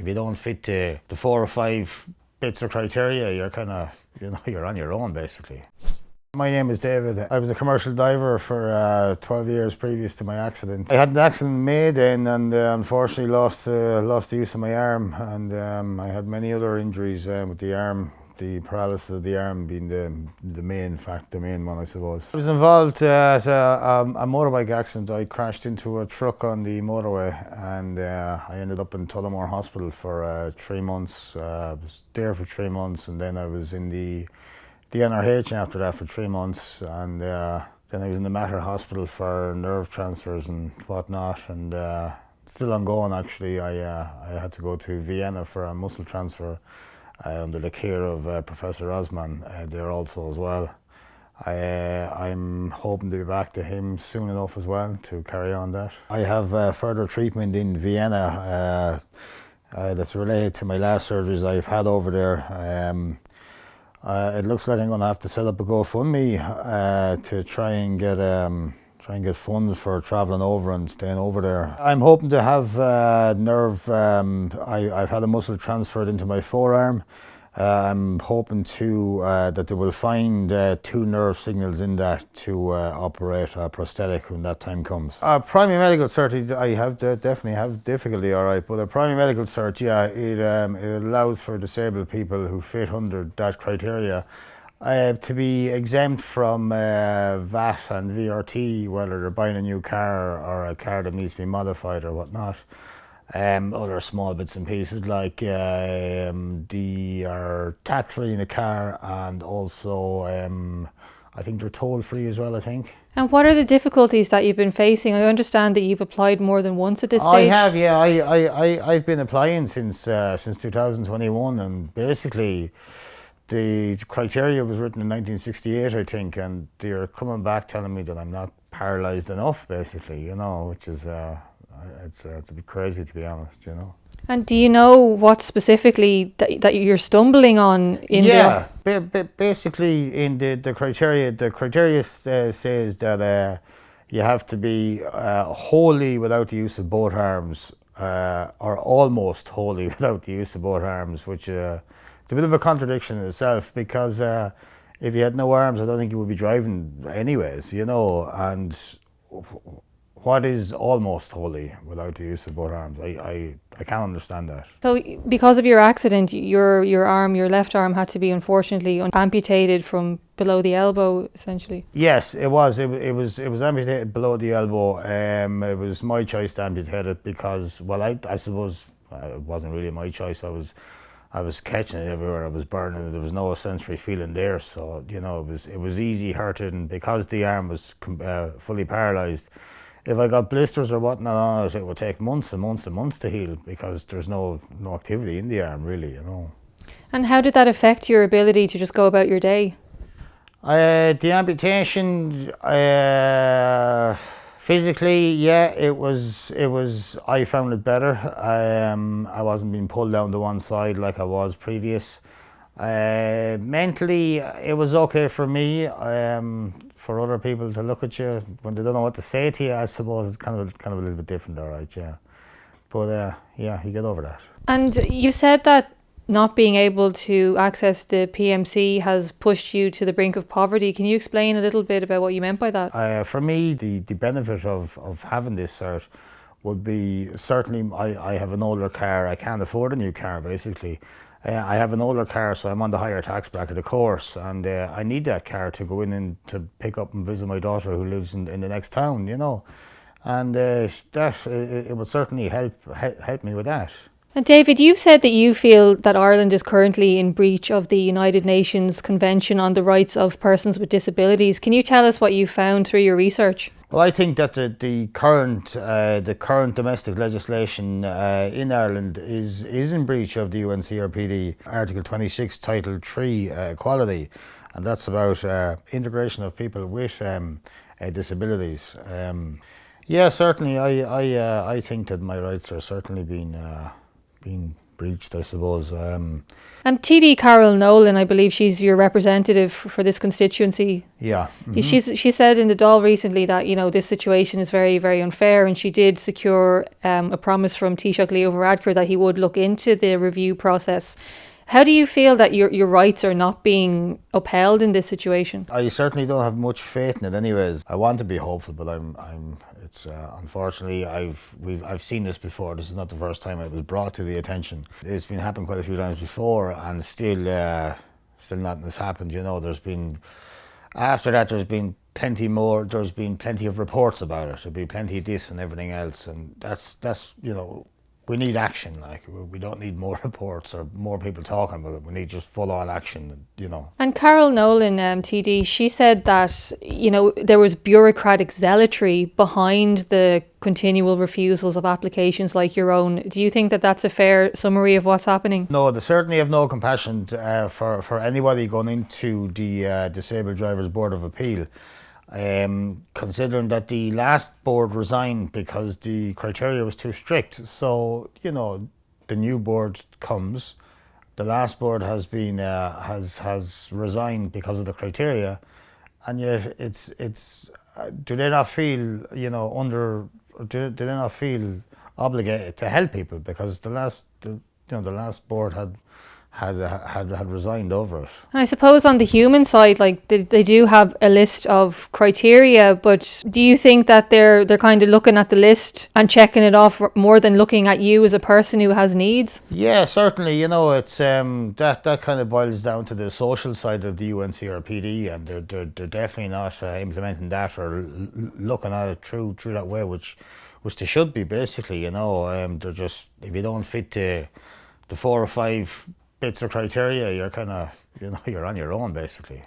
If you don't fit the 4 or 5 bits of criteria, you're kind of, you're on your own basically. My name is David. I was a commercial diver for 12 years previous to my accident. I had an accident in May then, and unfortunately lost the use of my arm, and I had many other injuries with the arm. The paralysis of the arm being the main one, I suppose. I was involved at a motorbike accident. I crashed into a truck on the motorway, and I ended up in Tullamore Hospital for 3 months. I was there for 3 months, and then I was in the NRH after that for 3 months, and then I was in the Mater Hospital for nerve transfers and whatnot, and still ongoing actually. I had to go to Vienna for a muscle transfer under the care of Professor Osman there also as well. I'm hoping to be back to him soon enough as well to carry on that. I have further treatment in Vienna that's related to my last surgeries I've had over there. It looks like I'm going to have to set up a GoFundMe to try and get funds for travelling over and staying over there. I'm hoping to have nerve. I've had a muscle transferred into my forearm. I'm hoping that they will find 2 nerve signals in that to operate a prosthetic when that time comes. Primary medical cert, definitely have difficulty, all right, but a primary medical cert, yeah, it allows for disabled people who fit under that criteria to be exempt from VAT and VRT, whether they're buying a new car or a car that needs to be modified or whatnot. Other small bits and pieces like they are tax-free in a car, and also I think they're toll-free as well, I think. And what are the difficulties that you've been facing? I understand that you've applied more than once at this stage. I have, yeah. I've been applying since 2021, and basically the criteria was written in 1968, I think, and they're coming back telling me that I'm not paralysed enough, basically, which is it's a bit crazy, to be honest, And do you know what specifically that you're stumbling on in there? Yeah, basically in the criteria says that you have to be wholly without the use of both arms, or almost wholly without the use of both arms, which it's a bit of a contradiction in itself, because if you had no arms, I don't think you would be driving anyways, and what is almost wholly without the use of both arms? I can't understand that. So because of your accident, your left arm had to be unfortunately amputated from below the elbow, essentially. Yes, it was. It was amputated below the elbow. It was my choice to amputate it because, well, I suppose it wasn't really my choice. I was catching it everywhere. I was burning it. There was no sensory feeling there, so it was easy hurting because the arm was fully paralysed. If I got blisters or whatnot on it, it would take months and months and months to heal because there's no activity in the arm, really, And how did that affect your ability to just go about your day? The amputation, physically, yeah, it was. I found it better. I wasn't being pulled down to one side like I was previous. Mentally, it was okay for me. For other people to look at you when they don't know what to say to you, I suppose it's kind of a little bit different, all right, yeah. But yeah, you get over that. And you said that not being able to access the PMC has pushed you to the brink of poverty. Can you explain a little bit about what you meant by that? For me, the benefit of having this cert would be, certainly I have an older car. I can't afford a new car, basically. I have an older car, so I'm on the higher tax bracket, of course, and I need that car to go in and to pick up and visit my daughter who lives in the next town, and it would certainly help me with that. And David, you said that you feel that Ireland is currently in breach of the United Nations Convention on the Rights of Persons with Disabilities. Can you tell us what you found through your research? Well, I think that the current domestic legislation in Ireland is in breach of the UNCRPD Article 26, Title 3, equality, and that's about integration of people with disabilities. Yeah, certainly, I think that my rights are certainly being breached, I suppose. TD Carol Nolan, I believe she's your representative for this constituency. Yeah. She said in the Dáil recently that, you know, this situation is very, very unfair, and she did secure a promise from Taoiseach Leo Varadkar that he would look into the review process. How do you feel that your rights are not being upheld in this situation? I certainly don't have much faith in it anyways. I want to be hopeful, but it's unfortunately I've seen this before. This is not the first time it was brought to the attention. It's been happening quite a few times before, and still nothing has happened. You know, after that there's been plenty more. There's been plenty of reports about it. There'll be plenty of this and everything else, and that's you know. We need action. Like, we don't need more reports or more people talking about it. We need just full-on action, you know. And Carol Nolan, TD, she said that, you know, there was bureaucratic zealotry behind the continual refusals of applications like your own. Do you think that that's a fair summary of what's happening? No, they certainly have no compassion for anybody going into the Disabled Drivers Board of Appeal. Considering that the last board resigned because the criteria was too strict. So, you know, the new board comes. The last board has been has resigned because of the criteria, and yet it's do they not feel, you know, do they not feel obligated to help people, because the last board had resigned over it. And I suppose on the human side, like they do have a list of criteria, but do you think that they're kind of looking at the list and checking it off more than looking at you as a person who has needs? Yeah, certainly. You know, it's that kind of boils down to the social side of the UNCRPD, and they're definitely not implementing that or looking at it through that way, which they should be, basically. You know, they're just, if you don't fit the 4 or 5 bits of criteria, you're kind of, you know, you're on your own, basically.